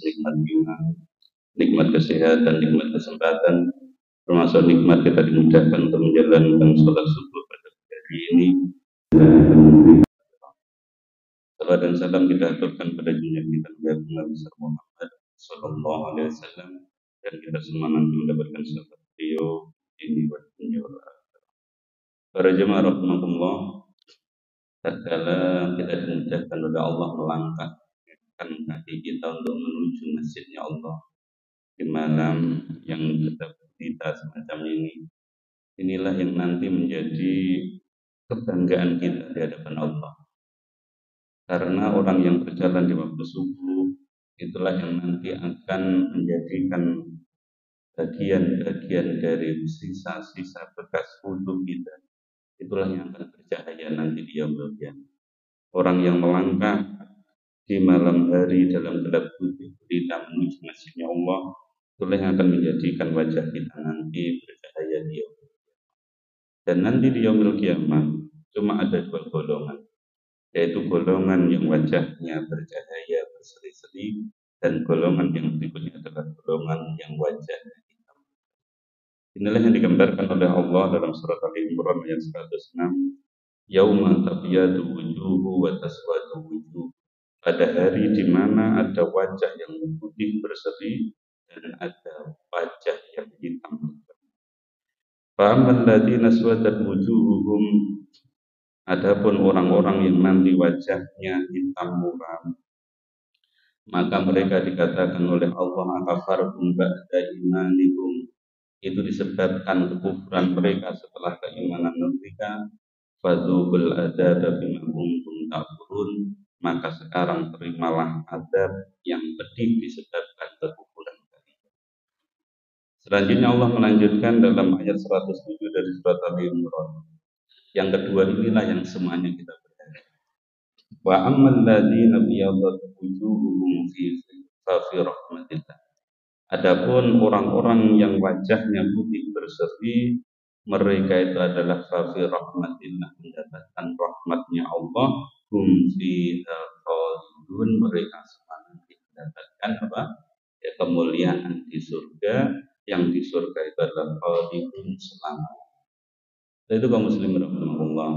nikmat iman, nikmat kesehatan, nikmat kesempatan, termasuk nikmat kita dimudahkan untuk menjalankan sholat subuh pada hari ini. Salam dan salam kita aturkan pada junjungan kita Nabi Muhammad Sallallahu Alaihi Wasallam, dan kita semua nanti mendapatkan syafaat beliau ini buat dunia wal akhirah. Para jemaah rahmatullah, tatkala kita dimudahkan oleh Allah melangkahkan kaki kita untuk menuju masjidnya Allah di malam yang kita berita semacam ini, inilah yang nanti menjadi kebanggaan kita di hadapan Allah. Karena orang yang berjalan di waktu subuh itulah yang nanti akan menjadikan bagian-bagian dari sisa-sisa bekas wudhu kita. Itulah yang akan bercahaya nanti di yaumul qiyamah. Orang yang melangkah di malam hari dalam gelap gulita menuju masjidnya Allah, itulah yang akan menjadikan wajah kita nanti bercahaya di yaumul qiyamah. Dan nanti di yaumul qiyamah cuma ada dua golongan, yaitu golongan yang wajahnya bercahaya berseri-seri, dan golongan yang berikutnya adalah golongan yang wajahnya hitam. Inilah yang digambarkan oleh Allah dalam surat Al-Imran ayat 106, yauma tabyadu wujuhu wa taswadu wujuh. Pada hari di mana ada wajah yang putih berseri dan ada wajah yang hitam. Fa ammal ladzina aswadat wujuhuhum, adapun orang-orang yang nanti wajahnya hitam muram, maka mereka dikatakan oleh Allah, akafartum ba'da imanikum, itu disebabkan kekufuran mereka setelah keimanan mereka. Fadzubul adzab bima kuntum takfurun, maka sekarang terimalah azab yang pedih disebabkan kekufuran kalian. Selanjutnya Allah melanjutkan dalam ayat 107 dari surat Al-Imran. Yang kedua inilah yang semuanya kita berharap. Wa ammal ladzina biyaddat wujuhuhum fi rahmatillah. Adapun orang-orang yang wajahnya putih berseri, mereka itu adalah fi rahmatillah, mendapatkan rahmatnya Allah. Hum fiha khalidun, mereka semua nanti mendapatkan apa? Ya, kemuliaan di surga, yang di surga itu adalah khalidun, selama. Itu kaum muslimin rahimahullah.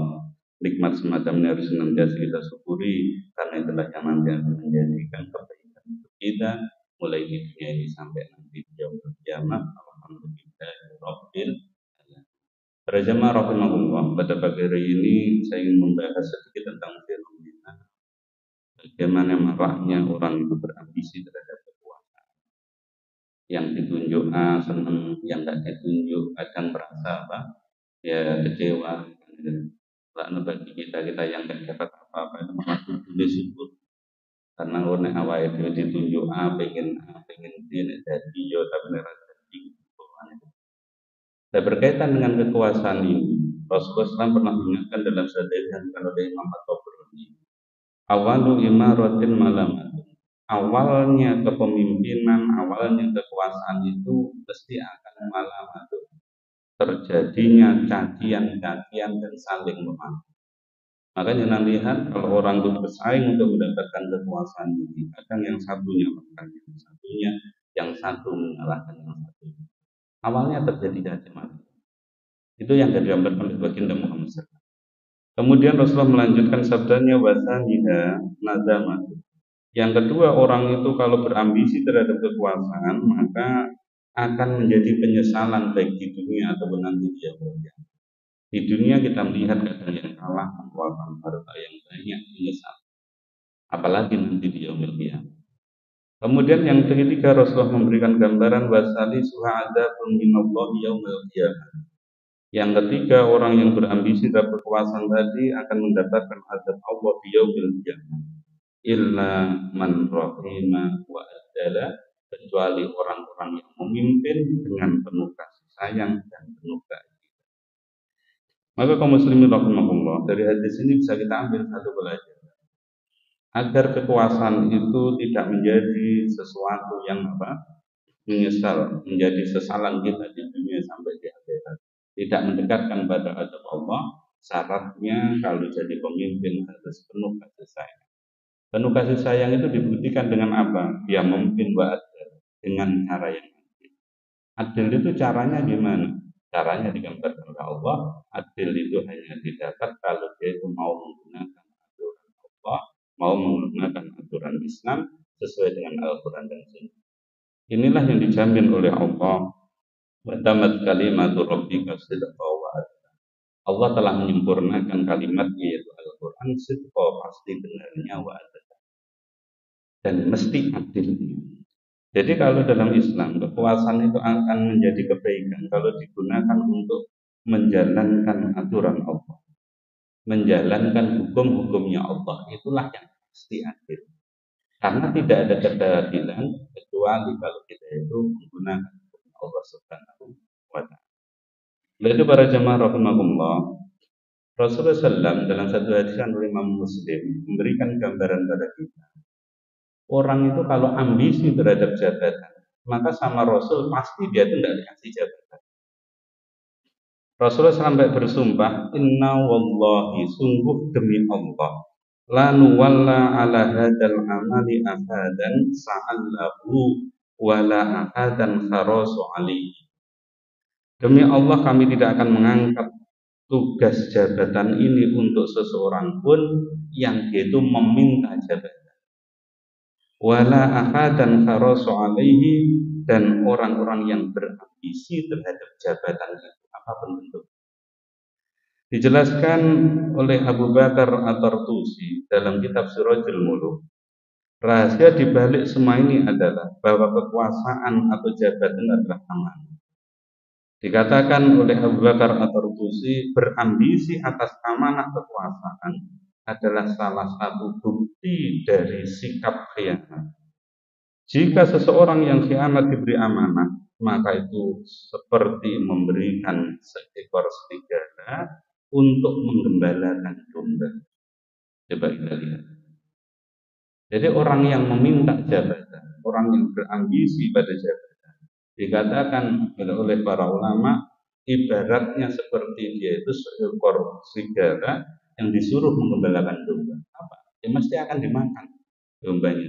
Nikmat semacam ini harus senantiasa kita syukuri, karena itulah yang nanti akan menjadikan kebaikan untuk kita mulai di dunia ini sampai nanti di yaumul qiyamah. Alhamdulillahirabbil alamin. Para jemaah rahimahullah, pada pagi hari ini saya ingin membahas sedikit tentang fenomena bagaimana marahnya orang itu berambisi terhadap kekuasaan. Yang ditunjuk senang, yang tidak ditunjuk kadang merasa apa? Ya kecewa. Karena bagi kita yang tidak dapat apa-apa itu malah tujuh syukur, karena orang awal itu ditunjuk pengen dia jadi yo tapi rasa tinggi. Dan berkaitan dengan kekuasaan ini, Rasulullah SAW pernah mengingatkan dalam hadis kalau dari Imam At-Tabrani, awalu imaratin malamatun, awalnya kepemimpinan, awalnya kekuasaan itu pasti akan malamatun, terjadinya cacian-cacian dan saling memaki. Makanya nanti lihat kalau orang itu bersaing untuk mendapatkan kekuasaan ini, kadang yang satunya mengalahkan yang satunya, yang satu mengalahkan yang satunya. Awalnya terjadi caci maki. Itu yang digambarkan oleh baginda Muhammad SAW. Kemudian Rasulullah melanjutkan sabdanya, wasaniha nadamat. Yang kedua, orang itu kalau berambisi terhadap kekuasaan, maka akan menjadi penyesalan baik di dunia ataupun nanti di akhirat. Di dunia kita melihat kadang yang kalah mengeluarkan harta yang banyak menyesal, apalagi nanti di yaumil qiyamah. Kemudian yang ketiga, Rasulullah memberikan gambaran wasali suha'adzabun minallahi yaumil qiyamah. Yang ketiga, orang yang berambisi terhadap kekuasaan tadi akan mendapatkan azab Allah di yaumil qiyamah. Illa man rahima wa adala, kecuali orang-orang yang memimpin dengan penuh kasih sayang dan penuh keadilan. Maka kaum muslimin rahimahullah, dari hadis ini bisa kita ambil satu pelajaran, agar kekuasaan itu tidak menjadi sesuatu yang menyesal, menjadi sesalan kita di dunia sampai di akhirat, tidak mendekatkan pada azab Allah. Syaratnya kalau jadi pemimpin harus penuh kasih sayang. Penuh kasih sayang itu dibuktikan dengan apa? Ya mungkin dengan cara yang adil. Adil itu caranya gimana? Caranya digambarkan oleh Allah. Adil itu hanya didapat kalau dia itu mau menggunakan aturan Allah, mau menggunakan aturan Islam sesuai dengan Al-Quran dan Sunnah. Inilah yang dijamin oleh Allah. Wa tamat kalimatu rabbika sidqa wa adla. Allah telah menyempurnakan kalimat yaitu Al-Quran sidqa pasti benarnya wa adla dan mesti adil. Jadi kalau dalam Islam kekuasaan itu akan menjadi kebaikan kalau digunakan untuk menjalankan aturan Allah, menjalankan hukum-hukumnya Allah, itulah yang pasti adil. Karena tidak ada keadilan kecuali kalau kita itu menggunakan hukum Allah Subhanahu wa taala. Lalu para jemaah rahimakumullah, Rasulullah SAW dalam satu hadis Imam Muslim memberikan gambaran pada kita. Orang itu kalau ambisi terhadap jabatan, maka sama Rasul pasti dia itu tidak dikasih jabatan. Rasulullah sampai bersumpah, Inna wallahi sungguh demi Allah, la nuwalla ala hadal amali ahadan sa'allahu wala ahadan kharasu alihi. Demi Allah kami tidak akan mengangkat tugas jabatan ini untuk seseorang pun yang itu meminta jabatan. Wala ahadan kharasu alaihi, dan orang-orang yang berambisi terhadap jabatan itu apapun bentuk. Dijelaskan oleh Abu Bakar At-Tartusi dalam kitab Sirajul Muluk. Rahasia dibalik semua ini adalah bahwa kekuasaan atau jabatan adalah amanah. Dikatakan oleh Abu Bakar At-Tartusi, berambisi atas amanah kekuasaan adalah salah satu bukti dari sikap khianat. Jika seseorang yang khianat diberi amanah, maka itu seperti memberikan seekor serigala untuk menggembalakan domba. Coba kita lihat. Jadi orang yang meminta jabatan, orang yang berambisi pada jabatan, dikatakan oleh para ulama, ibaratnya seperti dia itu seekor serigala yang disuruh menggembalakan domba. Apa? Ya mesti akan dimakan dombanya.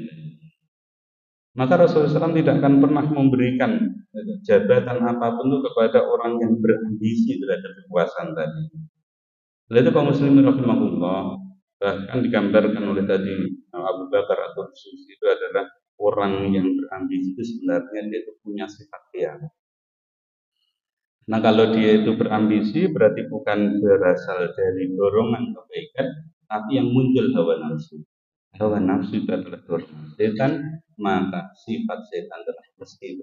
Maka Rasulullah SAW tidak akan pernah memberikan jabatan apapun itu kepada orang yang berambisi terhadap kekuasaan tadi. Lalu kaum muslimin rahimahullah, bahkan digambarkan oleh tadi Abu Bakar atau Susi itu adalah orang yang berambisi itu sebenarnya dia itu punya sifat khianat. Nah kalau dia itu berambisi berarti bukan berasal dari dorongan kebaikan, tapi yang muncul hawa nafsu. Hawa nafsu itu adalah dorongan setan, maka sifat setan telah mesti.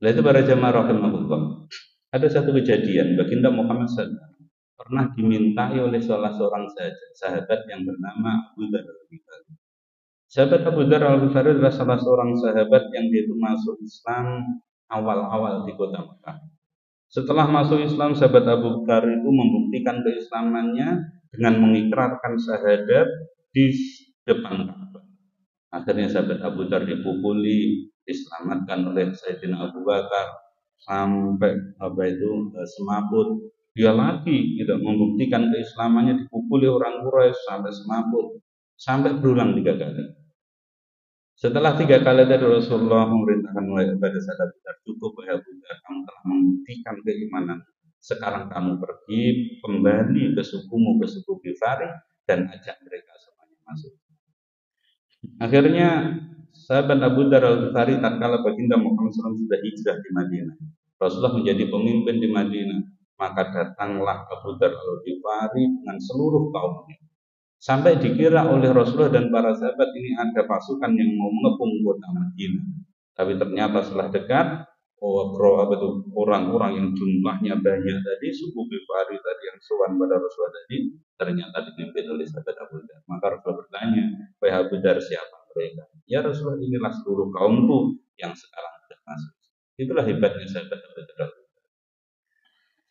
Lalu itu para jamaah rahimahullah. Ada satu kejadian, baginda Muhammad SAW pernah dimintai oleh salah seorang sahabat yang bernama Abu Dzar Al-Ghifari. Sahabat Abu Dzar Al-Ghifari adalah salah seorang sahabat yang dia itu masuk Islam awal-awal di kota Mekah. Setelah masuk Islam, sahabat Abu Bakar itu membuktikan keislamannya dengan mengikrarkan syahadat di depan Ka'bah. Akhirnya sahabat Abu Bakar dipukuli, diselamatkan oleh Sayyidina Abu Bakar sampai semaput. Dia lagi tidak membuktikan keislamannya, dipukuli orang Quraisy sampai semaput, sampai berulang 3 kali. Setelah 3 kali dari Rasulullah memerintahkan kepada sahabat Abu Bakar, cukup ya Abu Bakar, kamu telah membuktikan keimanan. Sekarang kamu pergi kembali ke sukumu, ke suku Ghifari, dan ajak mereka semuanya masuk. Akhirnya sahabat Abu Dzar Al-Ghifari tatkala baginda Muhammad SAW sudah hijrah di Madinah, Rasulullah menjadi pemimpin di Madinah, maka datanglah Abu Dzar Al-Ghifari dengan seluruh kaumnya. Sampai dikira oleh Rasulullah dan para sahabat ini ada pasukan yang mau mengepung kota Madinah. Tapi ternyata setelah dekat, orang-orang yang jumlahnya banyak tadi, suku Ghifari tadi yang sowan pada Rasulullah tadi, ternyata dipimpin oleh sahabat Abu Dzar. Maka Rasulullah bertanya, wahai Abu Dzar, siapa mereka? Ya Rasulullah, inilah seluruh kaumku yang sekarang sudah masuk. Itulah hebatnya sahabat Abu Dzar.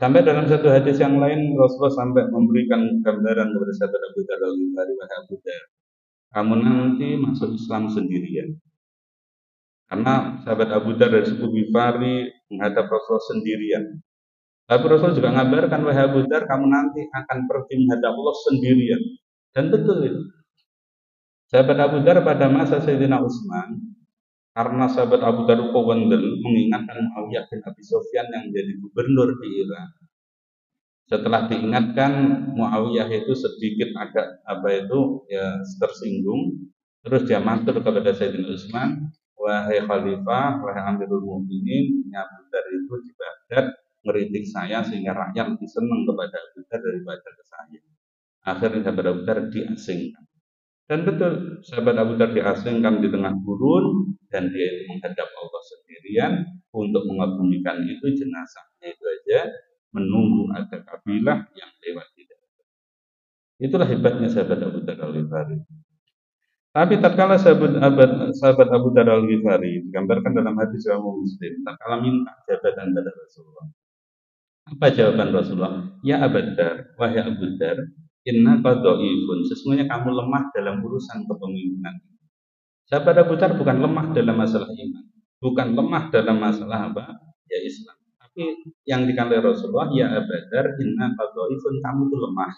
Sampai dalam satu hadis yang lain Rasulullah sampai memberikan gambaran kepada sahabat Abu Dzar Al-Ghifari, wahai Abu Dzar, kamu nanti masuk Islam sendirian. Karena sahabat Abu Dzar dari suku Ghifari menghadap Rasulullah sendirian. Tapi Rasulullah juga mengabarkan, wahai Abu Dzar, kamu nanti akan pergi menghadap Allah sendirian. Dan betul itu. Sahabat Abu Dar pada masa Sayyidina Utsman, karena sahabat Abu Dar Kowendel mengingatkan Muawiyah bin Abi Sufyan yang menjadi gubernur di Irak. Setelah diingatkan, Muawiyah itu sedikit agak ya tersinggung. Terus dia matur kepada Sayyidina Utsman, wahai Khalifah, wahai Amirul Mukminin, Abu Dar itu di Baghdad ngeritik saya sehingga rakyat lebih senang kepada Abu Dar daripada ke saya. Akhirnya sahabat Abu Dar diasingkan. Dan betul, sahabat Abu Dar diasingkan di tengah gurun dan dia itu menghadap Allah sendirian untuk mengagumikan itu jenazahnya itu aja menunggu ada kabilah yang lewat di depan. Itulah hebatnya sahabat Abu Dar Al-Ghifari. Tapi tatkala sahabat Abu Dar Al-Ghifari digambarkan dalam hadis Imam Muslim, tatkala minta jabatan pada Rasulullah. Apa jawaban Rasulullah? Ya Abu Dar, wahai Abu Dar, inna qadhaifun, sesungguhnya kamu lemah dalam urusan kepemimpinan. Sahabat Abu Dar bukan lemah dalam masalah iman, bukan lemah dalam masalah apa? Ya Islam. Tapi yang dikatakan Rasulullah, ya Abu Dar, inna qadhaifun, kamu itu lemah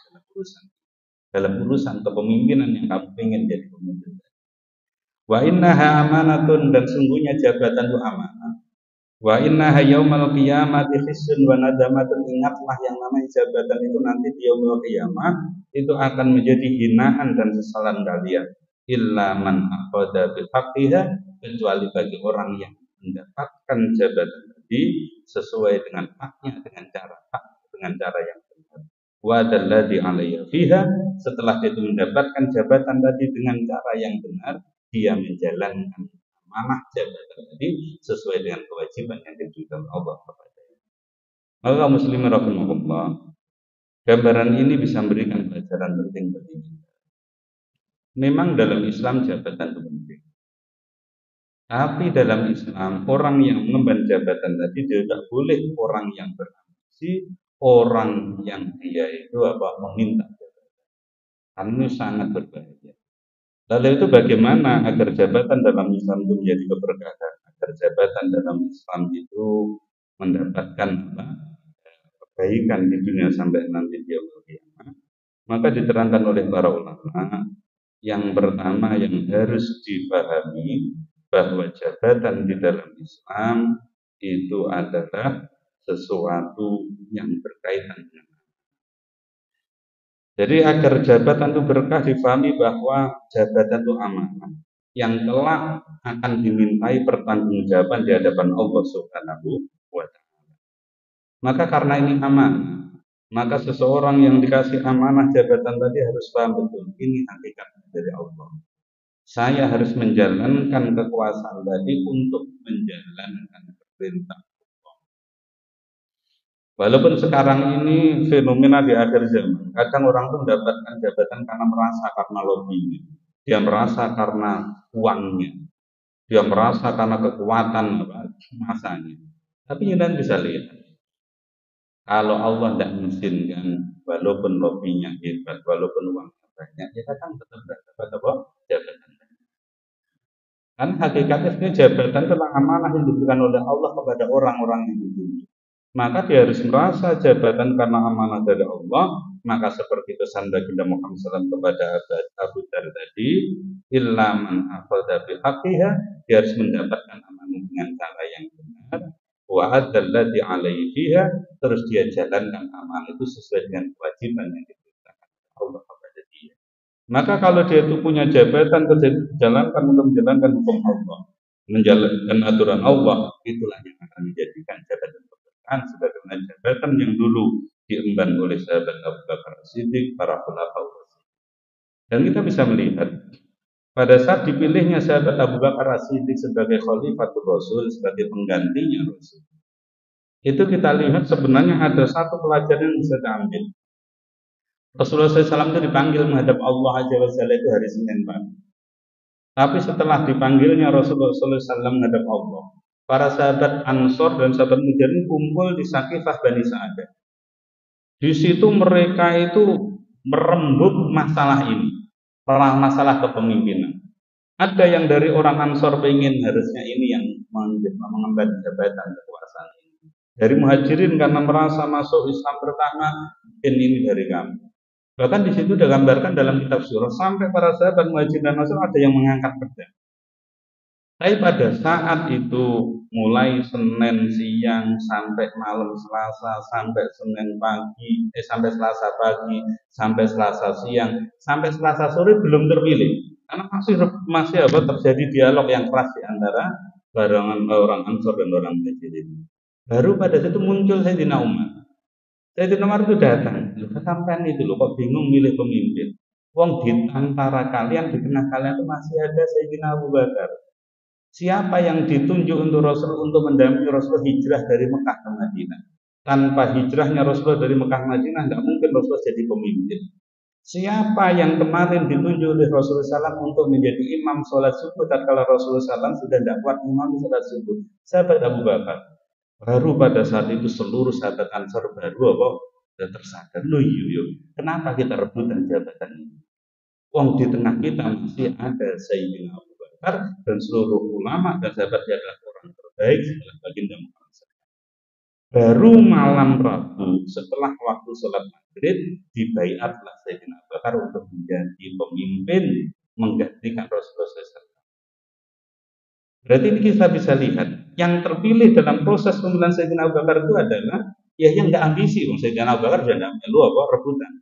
dalam urusan kepemimpinan yang kamu ingin jadi pemimpin. Wa innaha amanatun, dan sungguhnya jabatan itu amanah. Wa innaha yaumal qiyamati khisyun wa nadamatun, ingatlah yang namanya jabatan itu nanti di yaumul qiyamah itu akan menjadi hinaan dan sesalan kalian. Illa man akhadha bil haqqiha, kecuali bagi orang yang mendapatkan jabatan tadi sesuai dengan haknya, dengan cara yang benar. Wa dalladhi alayya fiha, setelah itu mendapatkan jabatan tadi dengan cara yang benar, dia menjalankan amanah jabatan tadi sesuai dengan kewajiban yang diberikan Allah kepadanya. Maka muslimin rahimahullah, gambaran ini bisa memberikan pelajaran penting bagi kita. Memang dalam Islam jabatan itu penting. Tapi dalam Islam orang yang mengemban jabatan tadi tidak boleh orang yang berambisi, orang yang dia itu meminta jabatan. Karena ini sangat berbahaya. Lalu itu bagaimana agar jabatan dalam Islam itu menjadi keberkahan, agar jabatan dalam Islam itu mendapatkan kebaikan di dunia sampai nanti di yaumul qiyamah. Maka diterangkan oleh para ulama, yang pertama yang harus dipahami bahwa jabatan di dalam Islam itu adalah sesuatu yang berkaitan dengan. Jadi agar jabatan itu berkah, difahami bahwa jabatan itu amanah yang kelak akan dimintai pertanggungjawaban di hadapan Allah Subhanahu wa Ta'ala. Maka karena ini amanah, maka seseorang yang dikasih amanah jabatan tadi harus paham betul ini hakikat dari Allah. Saya harus menjalankan kekuasaan tadi untuk menjalankan perintah. Walaupun sekarang ini fenomena di akhir zaman, kadang orang itu mendapatkan jabatan karena merasa karena lobbynya, dia merasa karena uangnya, dia merasa karena kekuatan masanya. Tapi kita bisa lihat, kalau Allah tidak mengizinkan, walaupun lobbynya hebat, walaupun uangnya banyak, ya kadang tetap tidak dapat jabatan. Karena hakikatnya jabatan itu amanah yang diberikan oleh Allah kepada orang-orang yang ditunjuk. Maka dia harus merasa jabatan karena amanah dari Allah. Maka seperti pesan baginda Muhammad SAW kepada Abu Dar tadi, illa man akhadha bi haqqiha, dia harus mendapatkan amanah dengan cara yang benar. Wa adalladhi alaihi fiha, terus dia jalankan amanah itu sesuai dengan kewajiban yang diperintahkan Allah kepada dia. Maka kalau dia itu punya jabatan, jalankan untuk menjalankan hukum Allah, menjalankan aturan Allah, itulah yang akan menjadikan jabatan sebagaimana jabatan yang dulu diemban oleh sahabat Abu Bakar As-Siddiq, para khulafaur. Dan kita bisa melihat pada saat dipilihnya sahabat Abu Bakar As-Siddiq sebagai khalifatul Rasul, sebagai penggantinya Rasul, itu kita lihat sebenarnya ada satu pelajaran yang bisa diambil. Rasulullah SAW itu dipanggil menghadap Allah Azza wa Jalla itu hari Senin pagi. Tapi setelah dipanggilnya Rasulullah SAW menghadap Allah, para sahabat Ansor dan sahabat Muhajirin kumpul di Saqifah Bani Sa'adah. Di situ mereka itu merembuk masalah ini, masalah kepemimpinan. Ada yang dari orang Ansor pengen harusnya ini yang mengemban jabatan kekuasaan ini. Dari Muhajirin karena merasa masuk Islam pertama, mungkin ini dari kamu. Bahkan di situ digambarkan dalam kitab surah sampai para sahabat Muhajirin dan Ansor ada yang mengangkat pedang. Tapi pada saat itu mulai Senin siang sampai malam Selasa sampai Senin pagi, sampai Selasa pagi, sampai Selasa siang, sampai Selasa sore belum terpilih. Karena masih apa terjadi dialog yang keras di antara orang Ansor dan orang Muhajirin. Baru pada situ muncul Sayyidina Umar. Sayyidina Umar itu datang, loh sampean itu loh kok bingung milih pemimpin. Wong di antara kalian di tengah kalian itu masih ada Sayyidina Abu Bakar. Siapa yang ditunjuk untuk Rasul untuk mendampingi Rasul hijrah dari Mekah ke Madinah? Tanpa hijrahnya Rasulullah dari Mekah ke Madinah, tidak mungkin Rasulullah jadi pemimpin. Siapa yang kemarin ditunjuk oleh Rasulullah SAW untuk menjadi imam sholat subuh tatkala Rasulullah SAW sudah tidak kuat imam sholat subuh? Sahabat Abu Bakar. Baru pada saat itu seluruh sahabat Ansar baru apa? Sudah tersadar. Loh kenapa kita rebutan jabatan ini? Wong di tengah kita masih ada Sayyidina Abu Bakar dan seluruh ulama dan sahabat dia adalah orang terbaik setelah baginda Muhammad SAW. Baru malam Rabu setelah waktu sholat maghrib dibaiatlah Sayyidina Abu Bakar untuk menjadi pemimpin menggantikan Rasulullah SAW. Berarti ini kita bisa lihat yang terpilih dalam proses pemilihan Sayyidina Abu Bakar itu adalah ya yang nggak ambisi. Sayyidina Abu Bakar sudah tidak melu apa rebutan.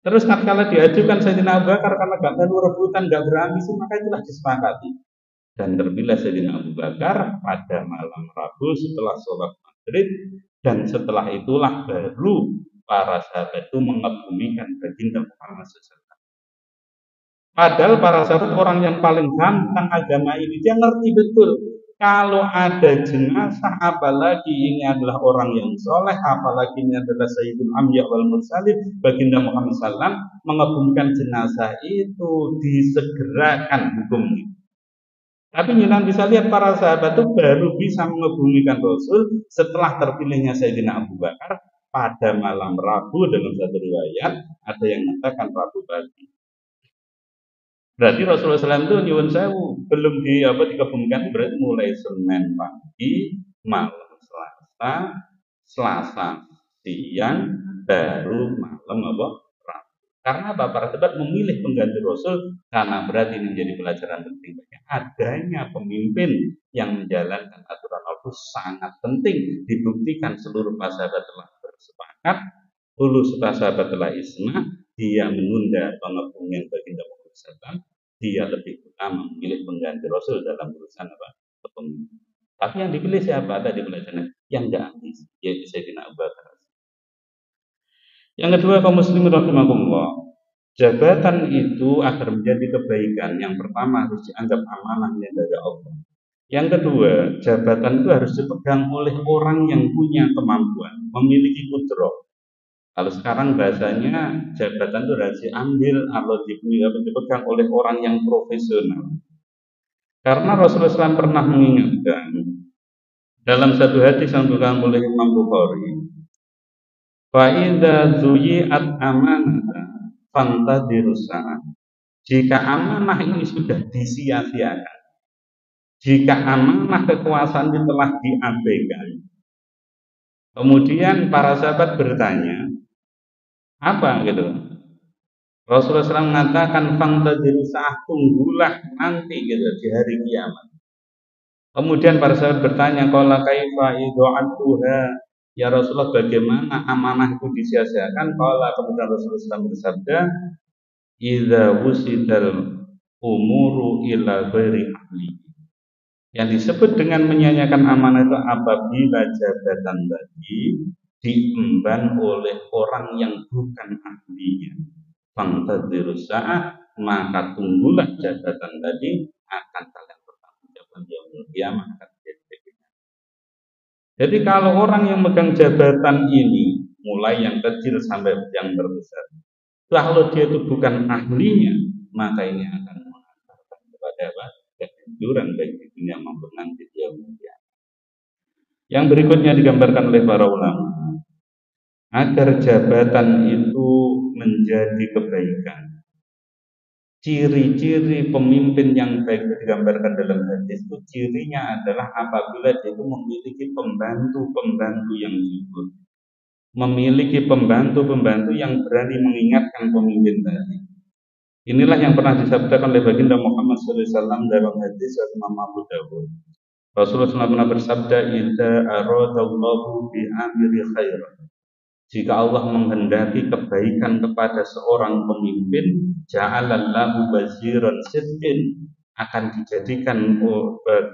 Terus tatkala diajukan Sayyidina Abu Bakar karena gak perlu rebutan, gak berambisi, maka itulah disepakati. Dan terpilih Sayyidina Abu Bakar pada malam Rabu setelah sholat maghrib, dan setelah itulah baru para sahabat itu mengagumikan baginda Muhammad SAW. Padahal para sahabat orang yang paling paham tentang agama ini, dia ngerti betul. Kalau ada jenazah, apalagi ini adalah orang yang soleh, apalagi ini adalah Sayyidul Anbiya wal Mursalin, baginda Muhammad SAW mengagumikan jenazah itu disegerakan hukumnya. Tapi kita bisa lihat para sahabat itu baru bisa mengagumikan Rasul setelah terpilihnya Sayyidina Abu Bakar pada malam Rabu. Dalam satu riwayat ada yang mengatakan Rabu pagi. Berarti Rasulullah SAW itu nyuwun sewu belum dikebumikan, berarti mulai Senin pagi, malam Selasa, Selasa siang, baru malam Rabu. Karena para sahabat memilih pengganti Rasul karena berarti ini menjadi pelajaran penting. Adanya pemimpin yang menjalankan aturan Allah itu sangat penting. Dibuktikan seluruh para sahabat telah bersepakat, seluruh sahabat telah isma, dia menunda pengepungan baginda Muhammad SAW. Dia lebih utama memilih pengganti Rasul dalam urusan kepemimpinan. Tapi yang dipilih siapa? Tadi pelajaran yang tidak ambisi, yaitu Sayyidina Abu Bakar. Yang kedua, kaum muslimin rahimakumullah, jabatan itu agar menjadi kebaikan, yang pertama harus dianggap amanahnya dari Allah. Yang kedua, jabatan itu harus dipegang oleh orang yang punya kemampuan, memiliki kudrah. Kalau sekarang bahasanya jabatan itu harus diambil atau dipegang oleh orang yang profesional. Karena Rasulullah SAW pernah mengingatkan dalam satu hadis yang dikutip oleh Imam Bukhari, "Fa'idza zuyi'at amanah fantadhirus sa'ah." Jika amanah ini sudah disia-siakan, jika amanah kekuasaan itu telah diabaikan, kemudian para sahabat bertanya, apa gitu? Rasulullah SAW mengatakan fantadhiru sa'ah, tunggulah nanti gitu di hari kiamat. Kemudian para sahabat bertanya, qala kaifa idha'atuha, ya Rasulullah bagaimana amanah itu disia-siakan? Qala, kemudian Rasulullah SAW bersabda, idza wusidal umuru ila ghairi ahli. Yang disebut dengan menyanyiakan amanah itu apabila jabatan tadi diemban oleh orang yang bukan ahlinya. Fantadhirus sa'ah, maka tunggulah jabatan tadi akan kalian bertanggung jawab yaumul qiyamah akan menjadi bagian. Jadi kalau orang yang megang jabatan ini, mulai yang kecil sampai yang terbesar, kalau dia itu bukan ahlinya, maka ini akan mengantarkan kepada kehancuran baik di dunia maupun nanti di yaumul qiyamah. Yang berikutnya digambarkan oleh para ulama, agar jabatan itu menjadi kebaikan. Ciri-ciri pemimpin yang baik itu digambarkan dalam hadis itu, cirinya adalah apabila dia itu memiliki pembantu-pembantu yang jujur. memiliki pembantu-pembantu yang berani mengingatkan pemimpin tadi. Inilah yang pernah disabdakan oleh baginda Muhammad SAW dalam hadis Imam Abu Dawud. Rasulullah SAW pernah bersabda, "Idza aradallahu bi amiri khairan." Jika Allah menghendaki kebaikan kepada seorang pemimpin, ja'alallahu waziran sidqin, akan dijadikan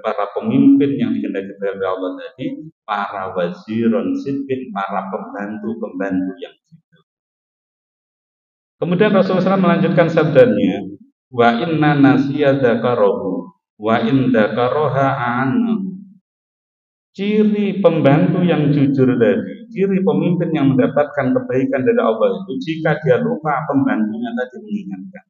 para pemimpin yang dikehendaki oleh Allah tadi para waziran sidqin, para pembantu-pembantu yang jujur. Kemudian Rasulullah SAW melanjutkan sabdanya, wa inna nasiya dzakarahu wa in dzakaraha a'anna. Ciri pembantu yang jujur tadi, ciri pemimpin yang mendapatkan kebaikan dari Allah itu jika dia lupa pembantunya tadi mengingatkan.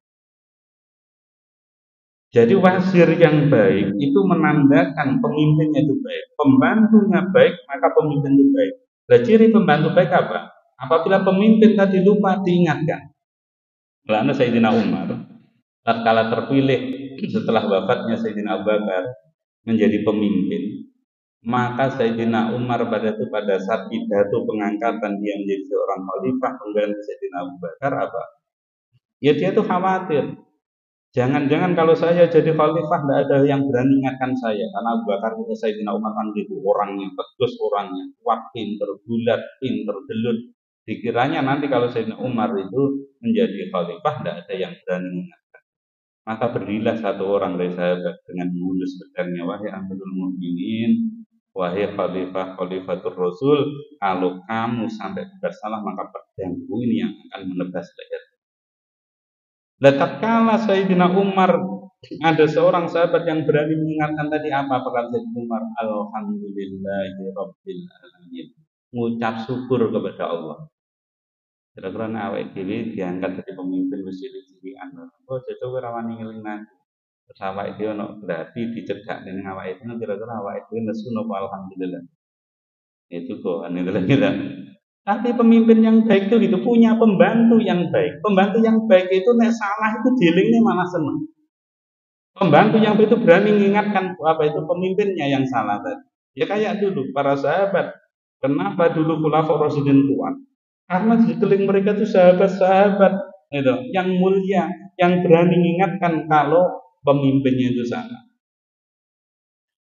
Jadi wazir yang baik itu menandakan pemimpinnya itu baik, pembantunya baik maka pemimpin itu baik. Nah, ciri pembantu baik apa? Apabila pemimpin tadi lupa diingatkan. Lalu Sayyidina Umar tatkala terpilih setelah wafatnya Sayyidina Abu Bakar menjadi pemimpin, maka Sayyidina Umar pada saat pidato pengangkatan dia menjadi seorang khalifah pengganti Sayyidina Abu Bakar apa? Ya dia tuh khawatir. Jangan-jangan kalau saya jadi khalifah tidak ada yang berani ingatkan saya, karena Abu Bakar itu Sayyidina Umar kan gitu orangnya tegas, orangnya kuat, pinter, bulat, pinter, gelut. Dikiranya nanti kalau Sayyidina Umar itu menjadi khalifah tidak ada yang berani mengingatkan. Maka berdirilah satu orang dari sahabat dengan menghunus pedangnya, wahai Amirul Mukminin, wahai Khalifatul Rasul, kalau kamu sampai bersalah maka pedangku ini yang akan menebas leher. Tatkala Sayyidina Umar ada seorang sahabat yang berani mengingatkan tadi apa perkataan Sayyidina Umar, alhamdulillahirabbil alamin, mengucap syukur kepada Allah. Kira-kira awake dhewe diangkat jadi pemimpin wis cilik-cilikan. Oh, cocok ora wani ngelingan. Terus awake dhewe ono berarti dicedak ning awake dhewe, kira-kira awake dhewe nesu napa alhamdulillah. Itu kok aneh lagi. Tapi pemimpin yang baik itu gitu, punya pembantu yang baik. Pembantu yang baik itu nek salah itu dilingnya malah senang. Pembantu yang baik itu berani mengingatkan apa itu pemimpinnya yang salah tadi. Ya kayak dulu para sahabat. Kenapa dulu Khulafaur Rasyidin kuat? Karena di sekeliling mereka itu sahabat-sahabat itu yang mulia, yang berani mengingatkan kalau pemimpinnya itu salah.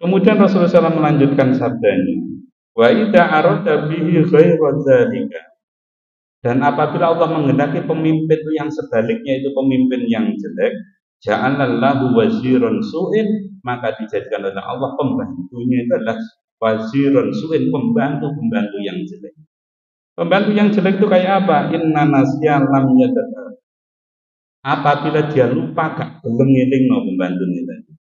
Kemudian Rasulullah SAW melanjutkan sabdanya, wa idza arada bihi ghairu dzalika. Dan apabila Allah menghendaki pemimpin itu yang sebaliknya itu pemimpin yang jelek, ja'alallahu waziran su'in, maka dijadikan oleh Allah pembantunya itu adalah waziran su'in, pembantu yang jelek. Pembantu yang jelek itu kayak apa? Inna nasya lam yadakar. Apabila dia lupa gak belum ngelingno pembantunya tadi.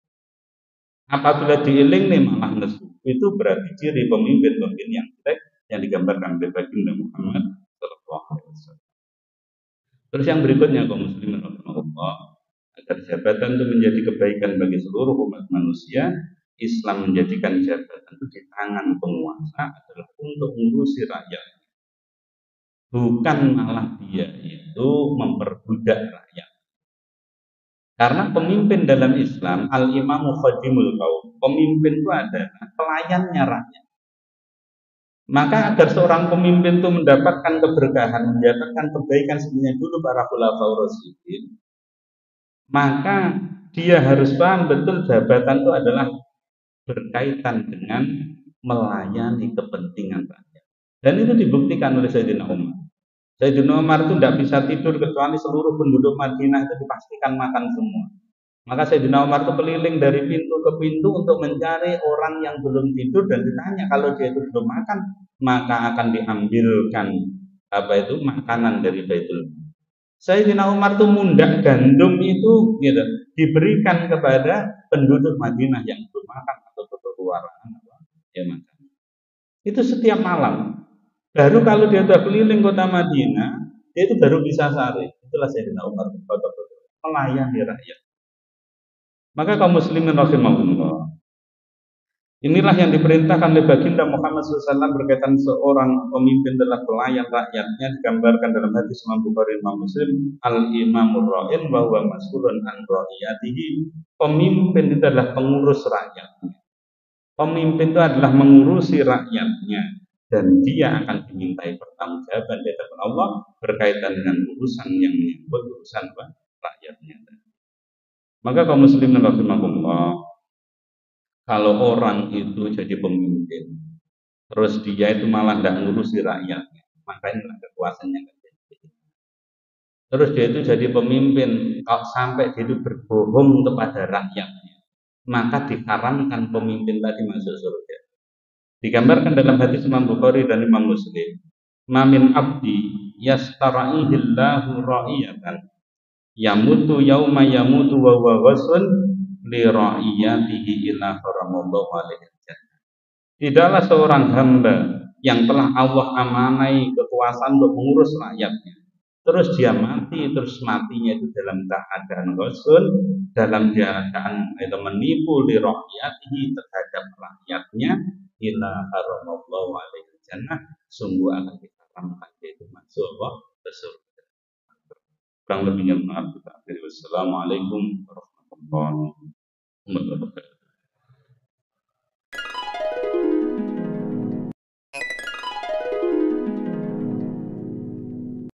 Apabila dieling nih malah nesu. Itu berarti ciri pemimpin yang jelek yang digambarkan oleh baginda Muhammad sallallahu alaihi wasallam. Terus yang berikutnya kaum muslimin rahimahullah, agar jabatan itu menjadi kebaikan bagi seluruh umat manusia, Islam menjadikan jabatan itu di tangan penguasa adalah untuk mengurusi rakyat. Bukan malah dia itu memperbudak rakyat. Karena pemimpin dalam Islam, al-imamu khadimul qaum, pemimpin itu adalah pelayannya rakyat. Maka agar seorang pemimpin itu mendapatkan keberkahan, mendapatkan kebaikan sebenarnya dulu para khulafaur rasyidin, maka dia harus paham betul jabatan itu adalah berkaitan dengan melayani kepentingan rakyat. Dan itu dibuktikan oleh Sayyidina Umar. Sayyidina Umar itu tidak bisa tidur kecuali seluruh penduduk Madinah itu dipastikan makan semua. Maka Sayyidina Umar itu keliling dari pintu ke pintu untuk mencari orang yang belum tidur dan ditanya kalau dia itu belum makan, maka akan diambilkan makanan dari Baitul. Sayyidina Umar itu mundak gandum itu gitu, diberikan kepada penduduk Madinah yang belum makan atau berkeluaran ya makan. Itu setiap malam. Baru kalau dia sudah keliling kota Madinah, dia itu baru bisa sehari. Itulah Sayyidina Umar melayani rakyat. Maka kaum muslimin rahimahullah, inilah yang diperintahkan oleh baginda Muhammad SAW berkaitan seorang pemimpin adalah pelayan rakyatnya, digambarkan dalam hadis Imam Bukhari Imam Muslim, al-imamur ra'in wa huwa mas'ulun an ra'iyatihi. Pemimpin itu adalah pengurus rakyatnya. Pemimpin itu adalah mengurusi rakyatnya. dan dia akan dimintai pertanggungjawaban di hadapan Allah berkaitan dengan urusan yang menyangkut urusan rakyatnya. Maka kaum muslimin rahimakumullah, kalau orang itu jadi pemimpin, terus dia itu malah tidak ngurusi rakyatnya, maka inilah kekuasaannya. Terus dia itu jadi pemimpin, kalau sampai dia itu berbohong kepada rakyatnya, maka diharamkan pemimpin tadi masuk surga. Digambarkan dalam hadis Imam Bukhari dan Imam Muslim, "Mamin abdi yastara'ihillahu ra'iyatan yamutu yauma yamutu wa huwa ghasun li ra'iyatihi illa haramallahu alaihi jannah." Tidaklah seorang hamba yang telah Allah amanai kekuasaan untuk mengurus rakyatnya, terus dia mati, terus matinya itu dalam keadaan ghasun, dalam keadaan itu menipu li ra'iyatihi terhadap rakyatnya, illa haramallahu alaihi jannah, sungguh akan diharamkan yaitu masuk ke surga. Kurang lebihnya maaf kita akhiri. Wassalamualaikum warahmatullahi wabarakatuh.